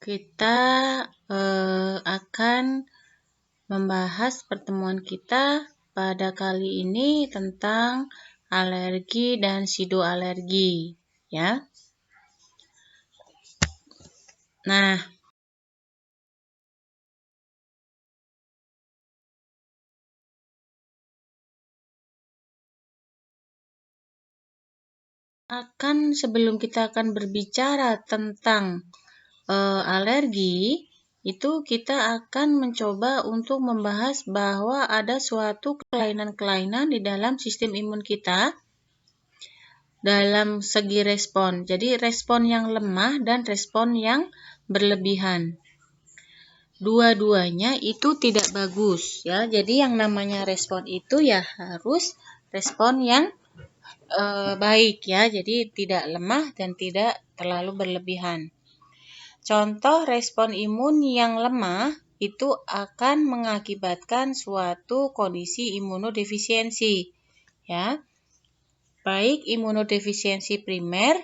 Kita akan membahas pertemuan kita pada kali ini tentang alergi dan pseudoalergi, ya. Nah, sebelum kita akan berbicara tentang alergi, itu kita akan mencoba untuk membahas bahwa ada suatu kelainan-kelainan di dalam sistem imun kita dalam segi respon. Jadi respon yang lemah dan respon yang berlebihan. Dua-duanya itu tidak bagus, ya. Jadi yang namanya respon itu ya harus respon yang baik, ya. Jadi tidak lemah dan tidak terlalu berlebihan. Contoh respon imun yang lemah itu akan mengakibatkan suatu kondisi imunodefisiensi, ya. Baik imunodefisiensi primer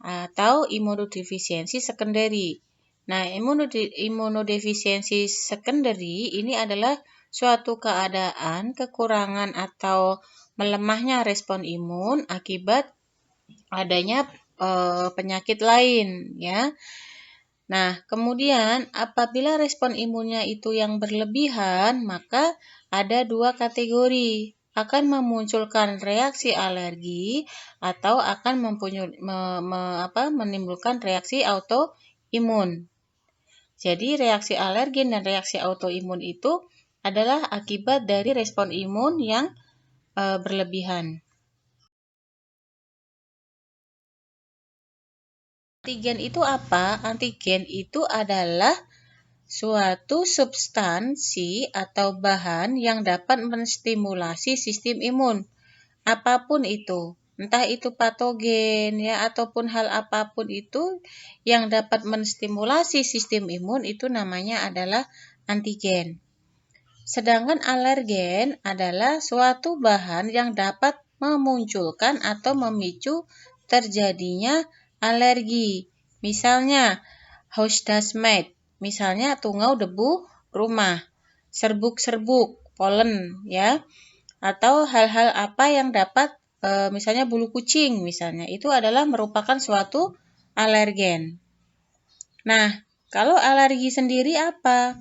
atau imunodefisiensi sekunderi. Nah, imunodefisiensi sekunderi ini adalah suatu keadaan kekurangan atau melemahnya respon imun akibat adanya penyakit lain, ya. Nah, kemudian apabila respon imunnya itu yang berlebihan, maka ada dua kategori. Akan memunculkan reaksi alergi atau akan menimbulkan reaksi autoimun. Jadi reaksi alergen dan reaksi autoimun itu adalah akibat dari respon imun yang berlebihan. Antigen itu apa? Antigen itu adalah suatu substansi atau bahan yang dapat menstimulasi sistem imun. Apapun itu, entah itu patogen ya ataupun hal apapun itu yang dapat menstimulasi sistem imun itu namanya adalah antigen. Sedangkan alergen adalah suatu bahan yang dapat memunculkan atau memicu terjadinya alergi. Misalnya house dust mite, misalnya tungau debu rumah, serbuk-serbuk, polen ya. Atau hal-hal apa yang dapat misalnya bulu kucing misalnya, itu adalah merupakan suatu alergen. Nah, kalau alergi sendiri apa?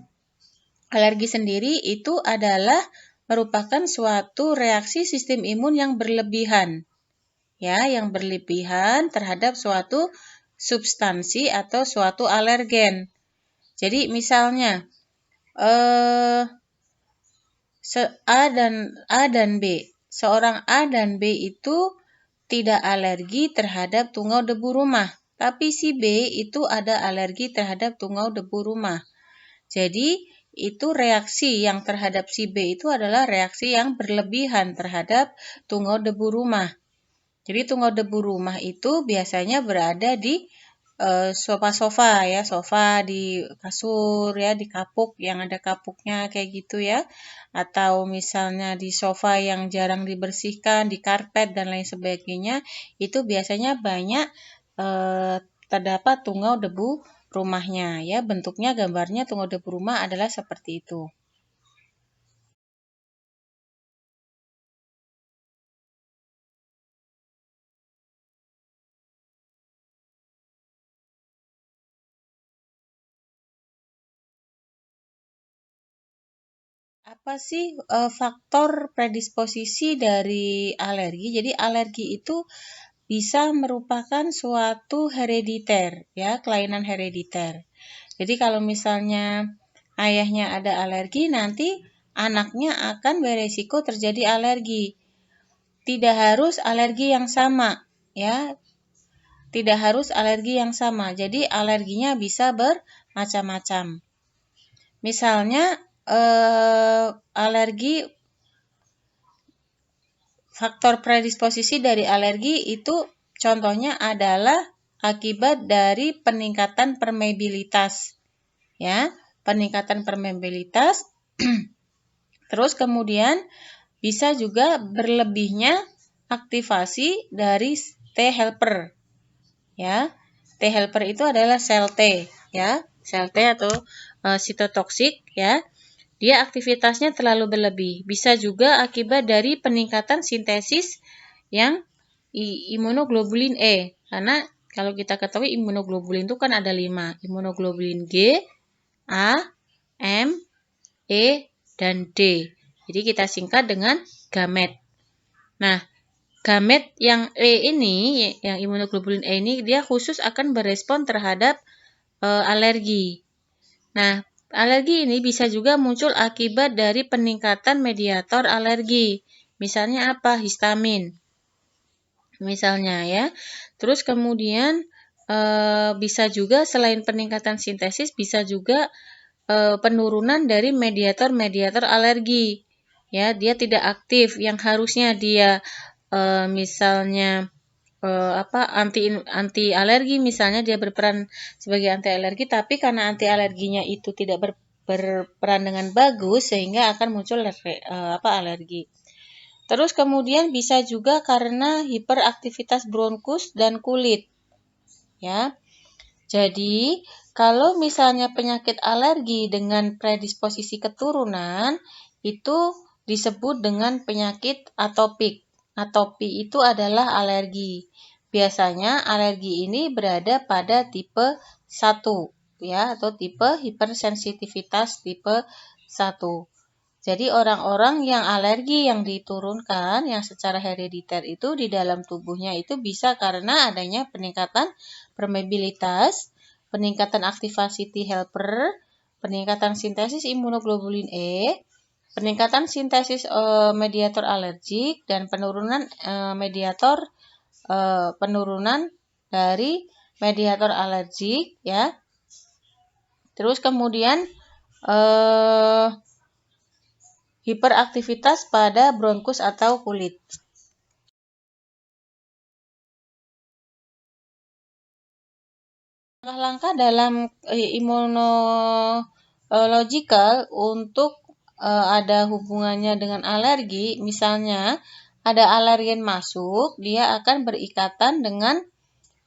Alergi sendiri itu adalah merupakan suatu reaksi sistem imun yang berlebihan. Ya, yang berlebihan terhadap suatu substansi atau suatu alergen. Jadi misalnya A dan B. Seorang A dan B itu tidak alergi terhadap tungau debu rumah, tapi si B itu ada alergi terhadap tungau debu rumah. Jadi itu reaksi yang terhadap si B itu adalah reaksi yang berlebihan terhadap tungau debu rumah. Jadi tungau debu rumah itu biasanya berada di sofa-sofa ya, sofa di kasur ya, di kapuk yang ada kapuknya kayak gitu ya. Atau misalnya di sofa yang jarang dibersihkan, di karpet dan lain sebagainya, itu biasanya banyak terdapat tungau debu rumahnya ya. Bentuknya gambarnya tungau debu rumah adalah seperti itu. Apa sih faktor predisposisi dari alergi? Jadi alergi itu bisa merupakan suatu herediter, ya, kelainan herediter. Jadi kalau misalnya ayahnya ada alergi, nanti anaknya akan beresiko terjadi alergi. Tidak harus alergi yang sama, ya. Tidak harus alergi yang sama. Jadi alerginya bisa bermacam-macam. Misalnya alergi, faktor predisposisi dari alergi itu contohnya adalah akibat dari peningkatan permeabilitas. Ya, peningkatan permeabilitas. Terus kemudian bisa juga berlebihnya aktivasi dari T helper. Ya, T helper itu adalah sel T, ya, sel T atau sitotoksik ya. Dia aktivitasnya terlalu berlebih. Bisa juga akibat dari peningkatan sintesis yang imunoglobulin E. Karena kalau kita ketahui imunoglobulin itu kan ada 5. Imunoglobulin G, A, M, E, dan D. Jadi kita singkat dengan gamet. Nah, gamet yang E ini, yang imunoglobulin E ini, dia khusus akan berespon terhadap alergi. Nah, alergi ini bisa juga muncul akibat dari peningkatan mediator alergi. Misalnya apa? Histamin. Misalnya ya. Terus kemudian bisa juga selain peningkatan sintesis, bisa juga penurunan dari mediator-mediator alergi. Ya, dia tidak aktif. Yang harusnya dia misalnya anti alergi, misalnya dia berperan sebagai anti alergi, tapi karena anti alerginya itu tidak berperan dengan bagus sehingga akan muncul alergi. Terus kemudian bisa juga karena hiperaktivitas bronkus dan kulit. Ya. Jadi, kalau misalnya penyakit alergi dengan predisposisi keturunan itu disebut dengan penyakit atopik. Atopi itu adalah alergi. Biasanya alergi ini berada pada tipe 1 ya, atau tipe hipersensitivitas tipe 1. Jadi orang-orang yang alergi yang diturunkan yang secara herediter itu di dalam tubuhnya itu bisa karena adanya peningkatan permeabilitas, peningkatan aktivasi T helper, peningkatan sintesis imunoglobulin E, peningkatan sintesis mediator alergik, dan penurunan penurunan dari mediator alergik ya. Terus kemudian hiperaktivitas pada bronkus atau kulit. Langkah-langkah dalam imunological untuk ada hubungannya dengan alergi, misalnya ada alergen masuk, dia akan berikatan dengan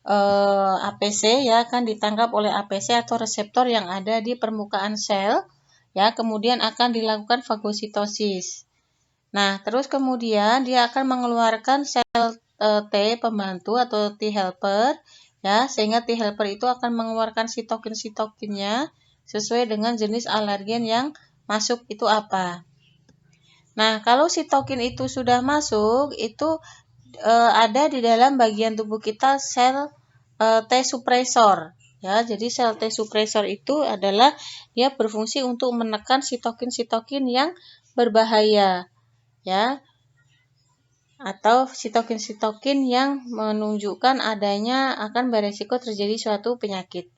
APC ya, akan ditangkap oleh APC atau reseptor yang ada di permukaan sel ya, kemudian akan dilakukan fagositosis. Nah, terus kemudian dia akan mengeluarkan sel T pembantu atau T helper ya, sehingga T helper itu akan mengeluarkan sitokin-sitokinnya sesuai dengan jenis alergen yang masuk itu apa. Nah, kalau sitokin itu sudah masuk, itu ada di dalam bagian tubuh kita sel T suppressor ya. Jadi sel T suppressor itu adalah dia berfungsi untuk menekan sitokin-sitokin yang berbahaya ya, atau sitokin-sitokin yang menunjukkan adanya akan beresiko terjadi suatu penyakit.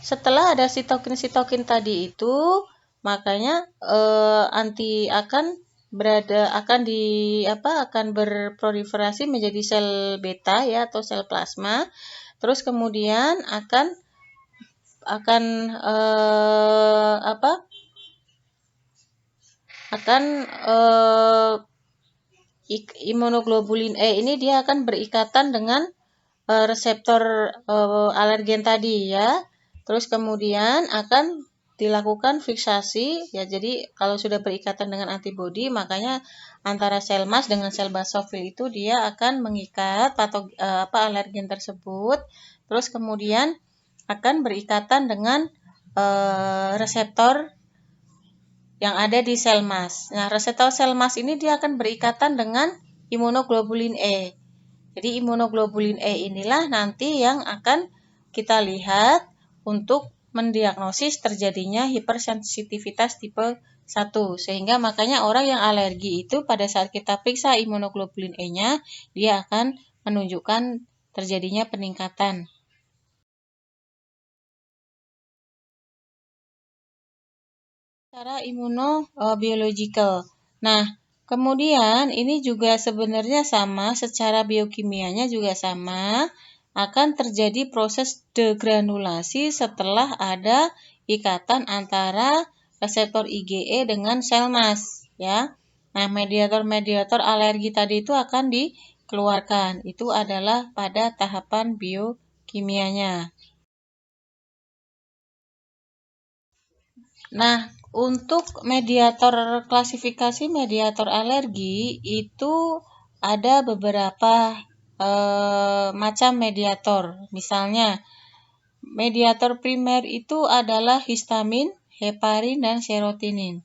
Setelah ada sitokin-sitokin tadi itu, makanya akan berproliferasi menjadi sel beta ya, atau sel plasma. Terus kemudian akan imunoglobulin E ini dia akan berikatan dengan reseptor alergen tadi ya. Terus kemudian akan dilakukan fiksasi ya. Jadi kalau sudah berikatan dengan antibodi, makanya antara sel mas dengan sel basofil itu dia akan mengikat alergen tersebut. Terus kemudian akan berikatan dengan reseptor yang ada di sel mas. Nah, reseptor sel mas ini dia akan berikatan dengan imunoglobulin E. Jadi imunoglobulin E inilah nanti yang akan kita lihat untuk mendiagnosis terjadinya hipersensitivitas tipe 1. Sehingga makanya orang yang alergi itu pada saat kita periksa imunoglobulin E-nya, dia akan menunjukkan terjadinya peningkatan. Cara imunobiological. Nah, kemudian ini juga sebenarnya sama, secara biokimianya juga sama, akan terjadi proses degranulasi setelah ada ikatan antara reseptor IgE dengan sel mas ya. Nah, mediator-mediator alergi tadi itu akan dikeluarkan. Itu adalah pada tahapan biokimianya. Nah, untuk klasifikasi mediator alergi itu ada beberapa macam mediator. Misalnya, mediator primer itu adalah histamin, heparin, dan serotinin.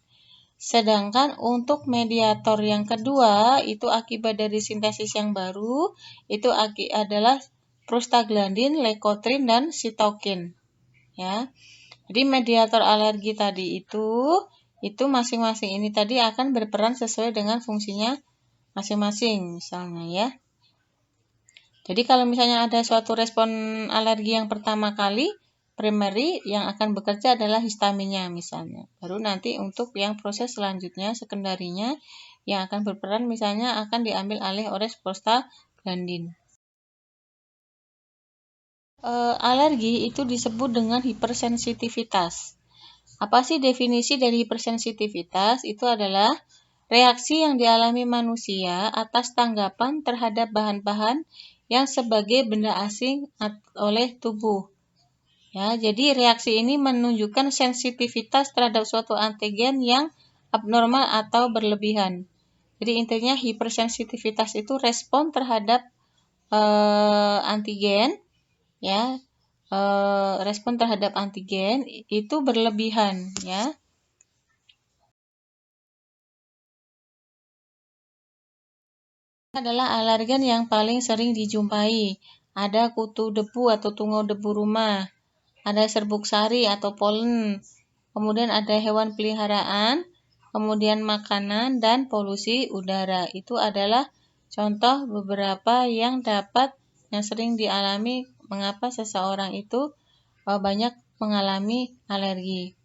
Sedangkan untuk mediator yang kedua itu akibat dari sintesis yang baru, itu adalah prostaglandin, leukotrin, dan sitokin. Ya. Jadi mediator alergi tadi itu masing-masing ini tadi akan berperan sesuai dengan fungsinya masing-masing misalnya ya. Jadi kalau misalnya ada suatu respon alergi yang pertama kali, primary yang akan bekerja adalah histaminnya misalnya. Baru nanti untuk yang proses selanjutnya, sekundarinya yang akan berperan misalnya akan diambil alih oleh prostaglandin. Alergi itu disebut dengan hipersensitivitas. Apa sih definisi dari hipersensitivitas? Itu adalah reaksi yang dialami manusia atas tanggapan terhadap bahan-bahan yang sebagai benda asing oleh tubuh. Ya, jadi reaksi ini menunjukkan sensitivitas terhadap suatu antigen yang abnormal atau berlebihan. Jadi intinya hipersensitivitas itu respon terhadap antigen, ya, respon terhadap antigen itu berlebihan, ya. Adalah alergen yang paling sering dijumpai. Ada kutu debu atau tungau debu rumah, ada serbuk sari atau polen, kemudian ada hewan peliharaan, kemudian makanan dan polusi udara. Itu adalah contoh beberapa yang sering dialami mengapa seseorang itu banyak mengalami alergi.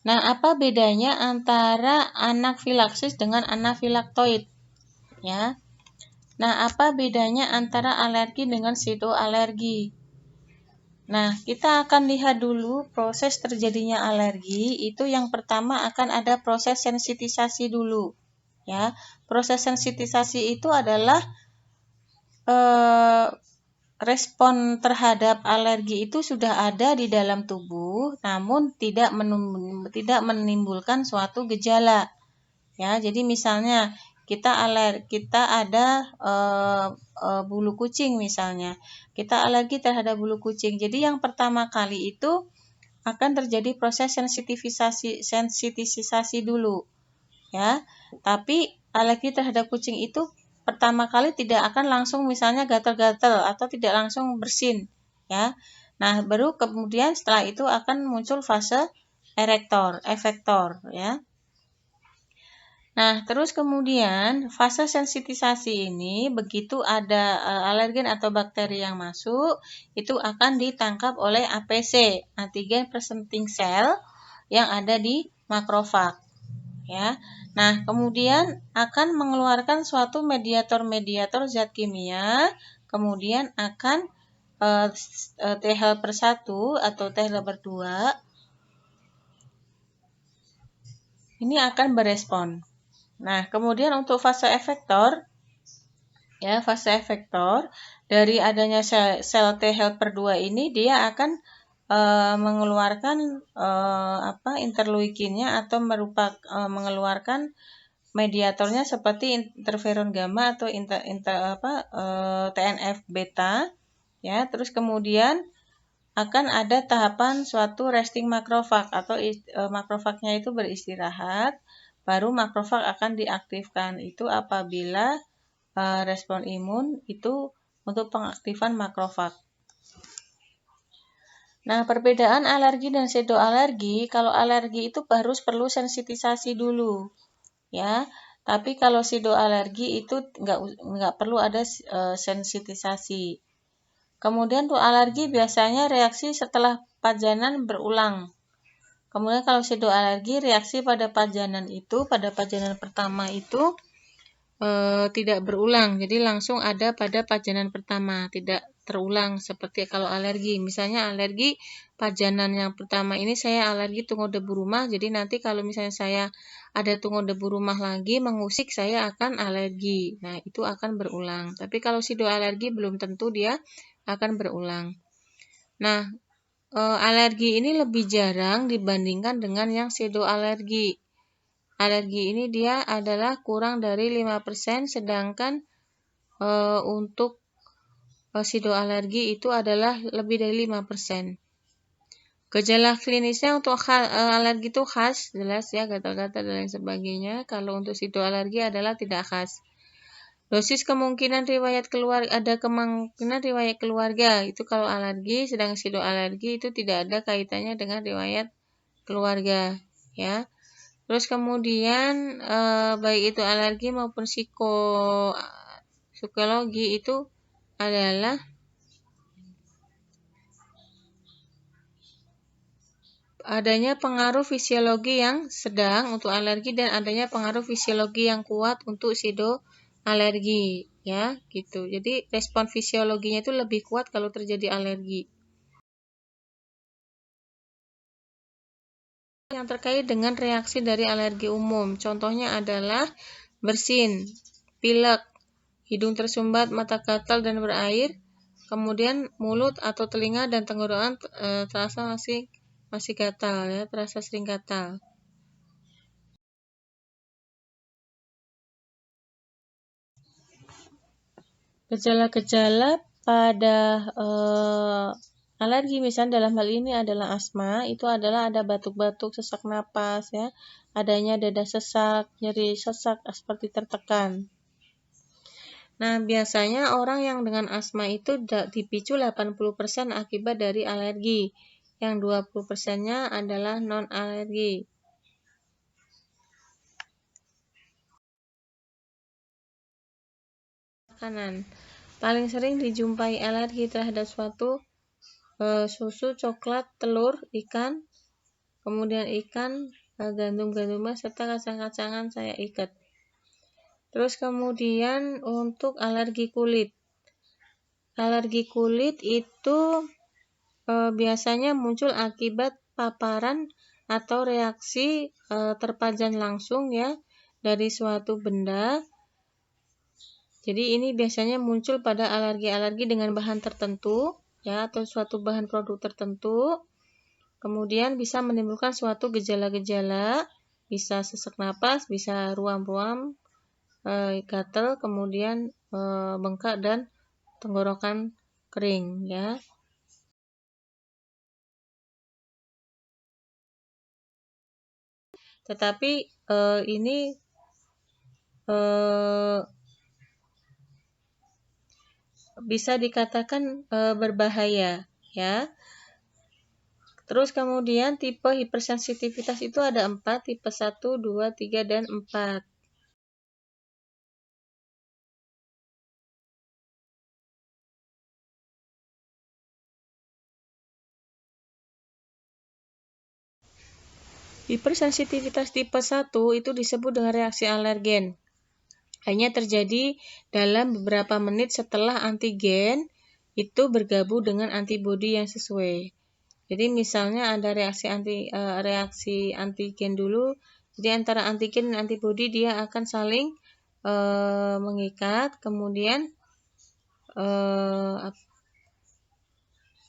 Nah, apa bedanya antara anafilaksis dengan anafilaktoid? Ya. Nah, apa bedanya antara alergi dengan pseudoalergi? Nah, kita akan lihat dulu proses terjadinya alergi. Itu yang pertama akan ada proses sensitisasi dulu. Ya, proses sensitisasi itu adalah respon terhadap alergi itu sudah ada di dalam tubuh, namun tidak menimbulkan suatu gejala. Ya, jadi misalnya kita ada bulu kucing misalnya, kita alergi terhadap bulu kucing. Jadi yang pertama kali itu akan terjadi proses sensitisasi dulu, ya. Tapi alergi terhadap kucing itu pertama kali tidak akan langsung misalnya gatal-gatal atau tidak langsung bersin, ya. Nah, baru kemudian setelah itu akan muncul fase efektor, ya. Nah, terus kemudian fase sensitisasi ini begitu ada alergen atau bakteri yang masuk, itu akan ditangkap oleh APC, antigen presenting cell yang ada di makrofag. Ya. Nah, kemudian akan mengeluarkan suatu mediator zat kimia, kemudian akan T helper 1 atau T helper 2 ini akan berespon. Nah, kemudian untuk fase efektor, ya, fase efektor dari adanya sel T helper 2 ini dia akan mengeluarkan interleukinnya atau mengeluarkan mediatornya seperti interferon gamma atau TNF beta, ya. Terus kemudian akan ada tahapan suatu resting makrofag atau makrofagnya itu beristirahat, baru makrofag akan diaktifkan. Itu apabila respon imun itu untuk pengaktifan makrofag. Nah, perbedaan alergi dan pseudoalergi, kalau alergi itu perlu sensitisasi dulu, ya. Tapi kalau pseudoalergi itu nggak perlu ada sensitisasi. Kemudian untuk alergi biasanya reaksi setelah pajanan berulang. Kemudian kalau pseudoalergi reaksi pada pajanan pertama itu tidak berulang, jadi langsung ada pada pajanan pertama, tidak terulang seperti kalau alergi. Misalnya alergi pajanan yang pertama ini saya alergi tungau debu rumah, jadi nanti kalau misalnya saya ada tungau debu rumah lagi mengusik, saya akan alergi. Nah, itu akan berulang. Tapi kalau sidoalergi belum tentu dia akan berulang. Nah, alergi ini lebih jarang dibandingkan dengan yang sidoalergi. Alergi ini dia adalah kurang dari 5%, sedangkan untuk sidoalergi itu adalah lebih dari 5%. Gejala klinisnya untuk alergi itu khas, jelas ya, gatal-gatal dan lain sebagainya. Kalau untuk sidoalergi adalah tidak khas. Dosis kemungkinan riwayat keluarga, ada kemungkinan riwayat keluarga, itu kalau alergi, sedang sidoalergi itu tidak ada kaitannya dengan riwayat keluarga, ya. Terus kemudian baik itu alergi maupun psikologi itu adalah adanya pengaruh fisiologi yang sedang untuk alergi dan adanya pengaruh fisiologi yang kuat untuk sidoalergi, ya, gitu. Jadi respon fisiologinya itu lebih kuat kalau terjadi alergi. Yang terkait dengan reaksi dari alergi umum, contohnya adalah bersin, pilek, hidung tersumbat, mata gatal dan berair, kemudian mulut atau telinga dan tenggorokan terasa masih gatal, ya, terasa sering gatal. Gejala-gejala pada alergi misalnya dalam hal ini adalah asma, itu adalah ada batuk-batuk, sesak napas, ya, adanya dada sesak, nyeri sesak seperti tertekan. Nah, biasanya orang yang dengan asma itu dipicu 80% akibat dari alergi, yang 20%-nya adalah non-alergi. Makanan. Paling sering dijumpai alergi terhadap suatu susu, coklat, telur, ikan, kemudian ikan, gandum-gandumnya, serta kacang-kacangan saya ikat. Terus kemudian untuk alergi kulit. Alergi kulit itu biasanya muncul akibat paparan atau reaksi terpajan langsung, ya, dari suatu benda. Jadi ini biasanya muncul pada alergi-alergi dengan bahan tertentu, ya, atau suatu bahan produk tertentu. Kemudian bisa menimbulkan suatu gejala-gejala, bisa sesak napas, bisa ruam-ruam, gatal, kemudian bengkak dan tenggorokan kering, ya. Tetapi ini bisa dikatakan berbahaya, ya. Terus kemudian tipe hipersensitivitas itu ada 4, tipe 1, 2, 3, dan 4. Hipersensitivitas tipe 1 itu disebut dengan reaksi alergen. Hanya terjadi dalam beberapa menit setelah antigen itu bergabung dengan antibodi yang sesuai. Jadi misalnya ada reaksi antigen dulu, jadi antara antigen dan antibodi dia akan saling mengikat, kemudian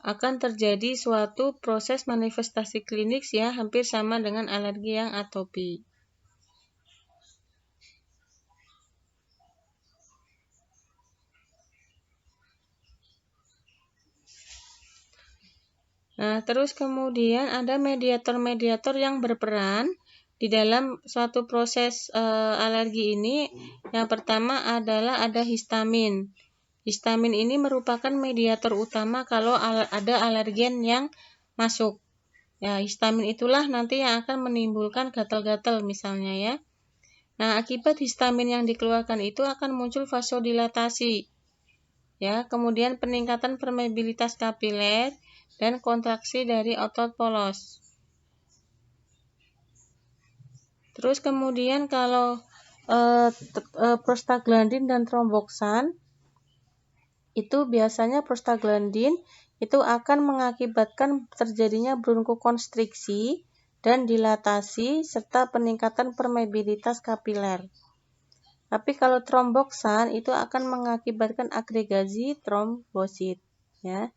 akan terjadi suatu proses manifestasi klinis, ya, hampir sama dengan alergi yang atopi. Nah, terus kemudian ada mediator-mediator yang berperan di dalam suatu proses alergi ini. Yang pertama adalah ada histamin. Histamin ini merupakan mediator utama kalau ada alergen yang masuk. Ya, histamin itulah nanti yang akan menimbulkan gatal-gatal misalnya, ya. Nah, akibat histamin yang dikeluarkan itu akan muncul vasodilatasi, ya, kemudian peningkatan permeabilitas kapiler dan kontraksi dari otot polos. Terus kemudian kalau prostaglandin dan tromboksan, itu biasanya prostaglandin itu akan mengakibatkan terjadinya bronkokonstriksi dan dilatasi serta peningkatan permeabilitas kapiler. Tapi kalau tromboksan itu akan mengakibatkan agregasi trombosit, ya.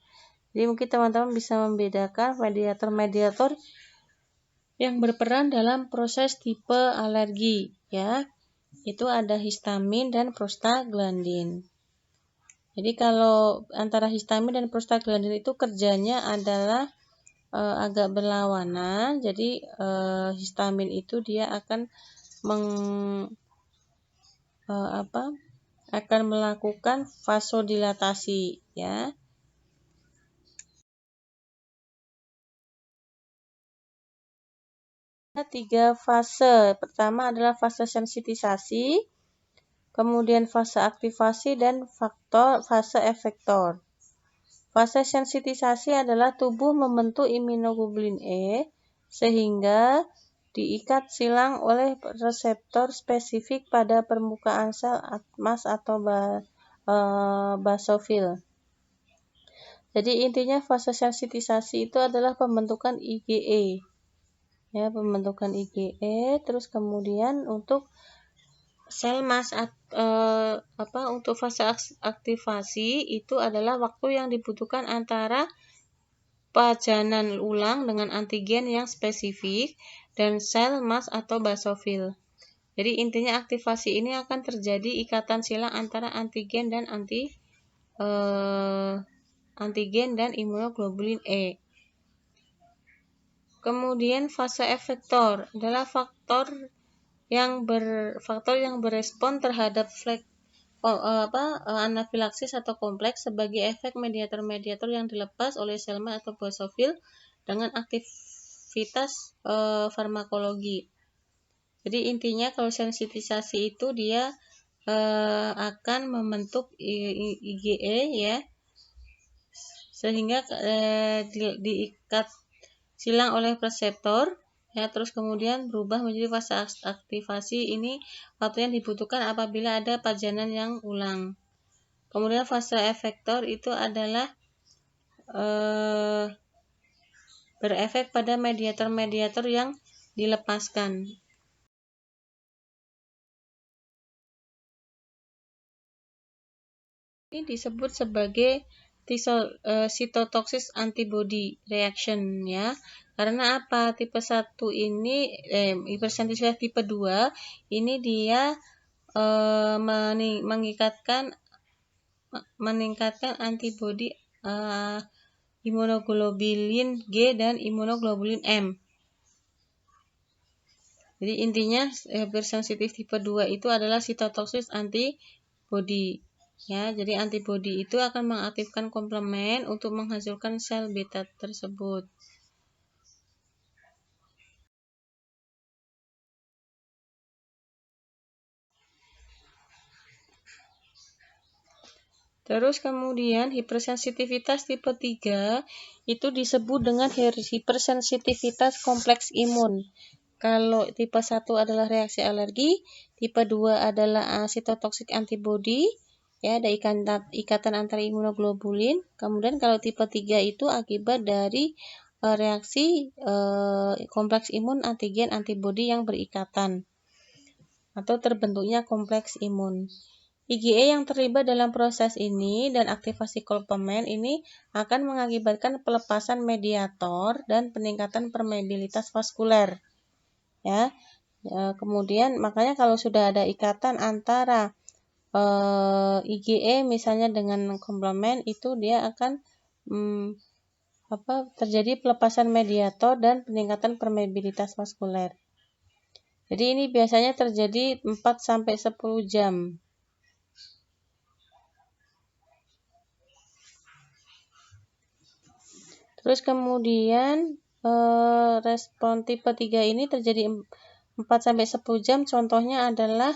Jadi mungkin teman-teman bisa membedakan mediator-mediator yang berperan dalam proses tipe alergi, ya. Itu ada histamin dan prostaglandin. Jadi kalau antara histamin dan prostaglandin itu kerjanya adalah agak berlawanan. Jadi histamin itu dia akan akan melakukan vasodilatasi, ya. Ada 3 fase. Pertama adalah fase sensitisasi, kemudian fase aktivasi dan fase efektor. Fase sensitisasi adalah tubuh membentuk immunoglobulin E sehingga diikat silang oleh reseptor spesifik pada permukaan sel atmas atau basofil. Jadi intinya fase sensitisasi itu adalah pembentukan IgE. Ya, pembentukan IgE, terus kemudian untuk sel mas untuk fase aktivasi itu adalah waktu yang dibutuhkan antara pajanan ulang dengan antigen yang spesifik dan sel mas atau basofil. Jadi intinya aktivasi ini akan terjadi ikatan silang antara antigen dan immunoglobulin E. Kemudian fase efektor adalah faktor yang berespon terhadap anafilaksis atau kompleks sebagai efek mediator-mediator yang dilepas oleh sel mas atau basofil dengan aktivitas farmakologi. Jadi intinya kalau sensitisasi itu dia akan membentuk IgE, ya, sehingga diikat silang oleh reseptor, ya, terus kemudian berubah menjadi fase aktivasi. Ini waktu yang dibutuhkan apabila ada pajanan yang ulang. Kemudian fase efektor itu adalah berefek pada mediator-mediator yang dilepaskan. Ini disebut sebagai cytotoxic antibody reaction, ya. Karena apa? Tipe 1 ini hipersensitivitas tipe 2 ini dia meningkatkan antibody imunoglobulin G dan imunoglobulin M. Jadi intinya hipersensitif tipe 2 itu adalah cytotoxic antibody. Ya, jadi antibodi itu akan mengaktifkan komplement untuk menghasilkan sel beta tersebut. Terus kemudian hipersensitivitas tipe 3 itu disebut dengan hipersensitivitas kompleks imun. Kalau tipe 1 adalah reaksi alergi, tipe 2 adalah cytotoxic antibody, ya, ada ikatan antara imunoglobulin. Kemudian kalau tipe 3 itu akibat dari reaksi kompleks imun antigen antibody yang berikatan atau terbentuknya kompleks imun. IgE yang terlibat dalam proses ini dan aktivasi komplement ini akan mengakibatkan pelepasan mediator dan peningkatan permeabilitas vaskuler. Ya, kemudian makanya kalau sudah ada ikatan antara IgE misalnya dengan komplement itu dia akan terjadi pelepasan mediator dan peningkatan permeabilitas vaskuler. Jadi ini biasanya terjadi 4-10 jam. Terus kemudian respon tipe 3 ini terjadi 4-10 jam. Contohnya adalah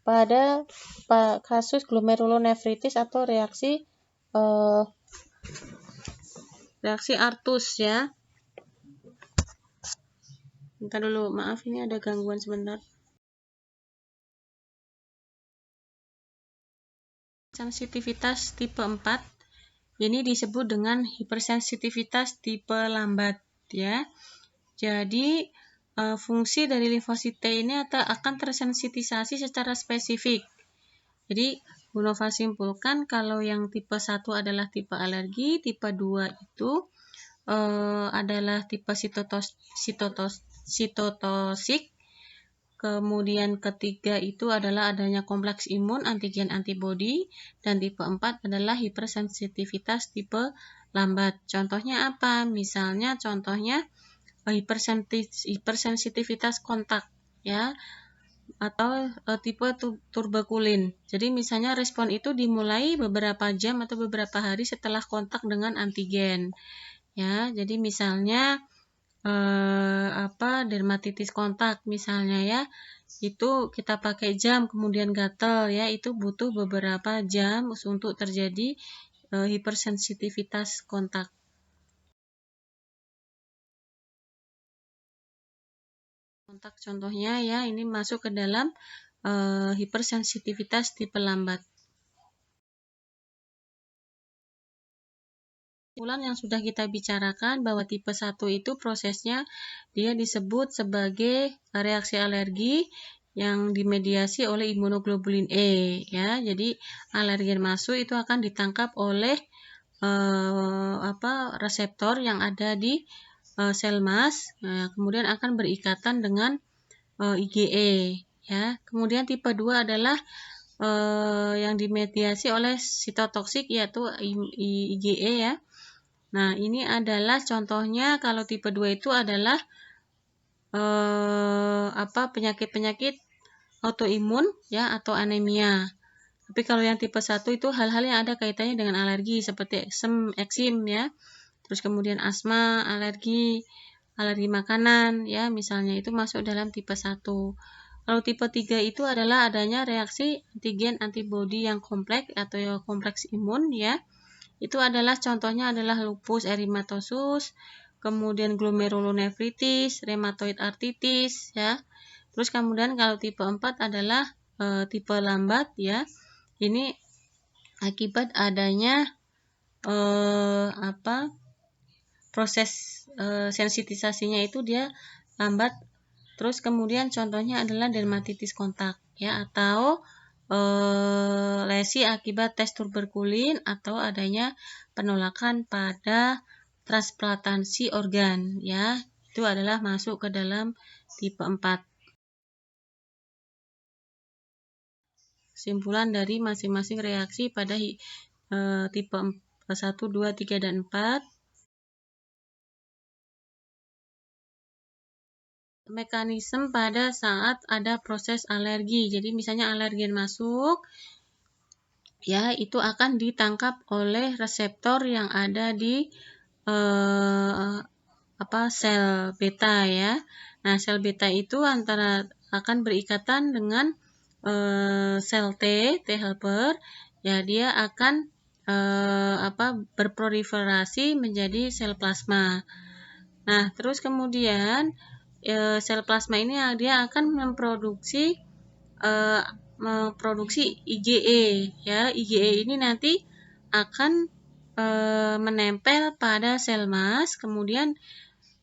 pada kasus glomerulonefritis atau reaksi artus, ya. Bentar dulu, maaf ini ada gangguan sebentar. Sensitivitas tipe 4 ini disebut dengan hipersensitivitas tipe lambat, ya. Jadi fungsi dari limfosit T ini akan tersensitisasi secara spesifik. Jadi Bu Nova simpulkan kalau yang tipe 1 adalah tipe alergi, tipe 2 itu adalah tipe sitotosik, kemudian ketiga itu adalah adanya kompleks imun antigen antibodi, dan tipe 4 adalah hipersensitivitas tipe lambat. Contohnya apa? Misalnya contohnya hipersensitivitas kontak, ya, atau tipe tuberkulin. Jadi misalnya respon itu dimulai beberapa jam atau beberapa hari setelah kontak dengan antigen. Ya, jadi misalnya dermatitis kontak misalnya, ya, itu kita pakai jam kemudian gatal, ya, itu butuh beberapa jam untuk terjadi hipersensitivitas kontak. Kontak contohnya, ya, ini masuk ke dalam hipersensitivitas tipe lambat. Kesimpulan yang sudah kita bicarakan bahwa tipe 1 itu prosesnya dia disebut sebagai reaksi alergi yang dimediasi oleh imunoglobulin E, ya. Jadi alergen masuk itu akan ditangkap oleh reseptor yang ada di sel mas, kemudian akan berikatan dengan IgE, ya. Kemudian tipe 2 adalah yang dimediasi oleh sitotoksik, yaitu IgE, ya. Nah, ini adalah contohnya kalau tipe 2 itu adalah penyakit-penyakit autoimun, ya, atau anemia. Tapi kalau yang tipe 1 itu hal-hal yang ada kaitannya dengan alergi seperti eksim, ya. Terus kemudian asma, alergi makanan, ya, misalnya itu masuk dalam tipe 1. Kalau tipe 3 itu adalah adanya reaksi antigen antibodi yang kompleks atau kompleks imun, ya. Itu adalah contohnya adalah lupus erythematosus, kemudian glomerulonefritis, rheumatoid arthritis, ya. Terus kemudian kalau tipe 4 adalah tipe lambat, ya. Ini akibat adanya proses sensitisasinya itu dia lambat. Terus kemudian contohnya adalah dermatitis kontak, ya, atau lesi akibat tes tuberkulin atau adanya penolakan pada transplantasi organ, ya. Itu adalah masuk ke dalam tipe 4. Kesimpulan dari masing-masing reaksi pada tipe 1, 2, 3, dan 4. Mekanisme pada saat ada proses alergi. Jadi misalnya alergen masuk, ya, itu akan ditangkap oleh reseptor yang ada di sel beta, ya. Nah, sel beta itu akan berikatan dengan sel T helper, ya, dia akan berproliferasi menjadi sel plasma. Nah, terus kemudian sel plasma ini dia akan memproduksi IgE, ya. IgE ini nanti akan menempel pada sel mas, kemudian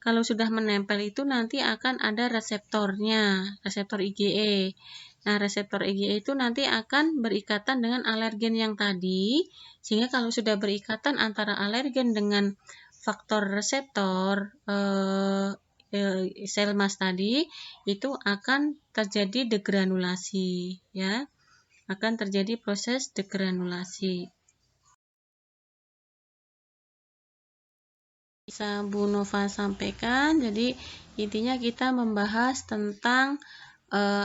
kalau sudah menempel itu nanti akan ada reseptornya, reseptor IgE. Nah, reseptor IgE itu nanti akan berikatan dengan alergen yang tadi, sehingga kalau sudah berikatan antara alergen dengan faktor reseptor sel mas tadi, itu akan terjadi degranulasi, ya. Akan terjadi proses degranulasi. Bisa Bu Nova sampaikan, jadi intinya kita membahas tentang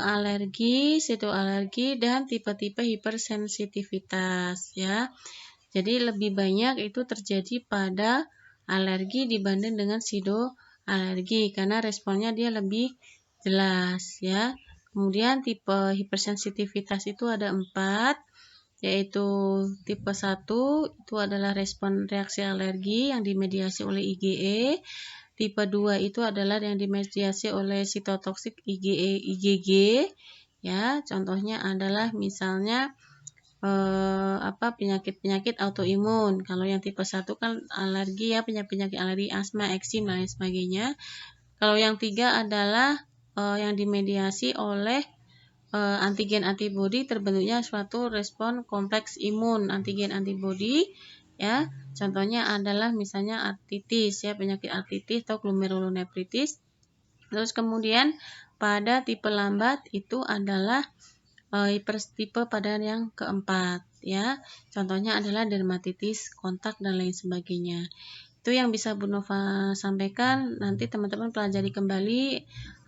alergi, sitoalergi, dan tipe-tipe hipersensitivitas, ya. Jadi lebih banyak itu terjadi pada alergi dibanding dengan sidoalergi karena responnya dia lebih jelas, ya. Kemudian tipe hipersensitivitas itu ada 4, yaitu tipe 1 itu adalah respon reaksi alergi yang dimediasi oleh IgE. Tipe 2 itu adalah yang dimediasi oleh sitotoksik IgG, ya. Contohnya adalah misalnya penyakit-penyakit autoimun. Kalau yang tipe 1 kan alergi, ya, penyakit alergi asma, eksim, dan lain sebagainya. Kalau yang 3 adalah yang dimediasi oleh antigen antibodi, terbentuknya suatu respon kompleks imun antigen antibodi, ya. Contohnya adalah misalnya artritis, ya, penyakit artritis atau glomerulonefritis. Terus kemudian pada tipe lambat itu adalah tipe pada yang keempat, ya. Contohnya adalah dermatitis kontak dan lain sebagainya. Itu yang bisa Bu Nova sampaikan. Nanti teman-teman pelajari kembali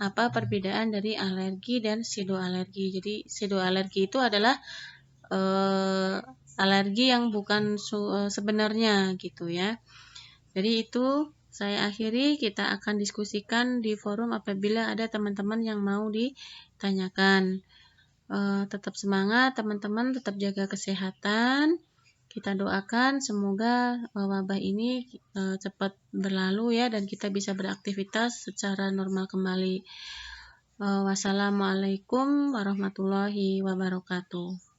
apa perbedaan dari alergi dan pseudoalergi. Jadi pseudoalergi itu adalah alergi yang bukan sebenarnya gitu, ya. Jadi itu saya akhiri, kita akan diskusikan di forum apabila ada teman-teman yang mau ditanyakan. Tetap semangat teman-teman, tetap jaga kesehatan. Kita doakan semoga wabah ini cepat berlalu, ya, dan kita bisa beraktivitas secara normal kembali. Wassalamualaikum warahmatullahi wabarakatuh.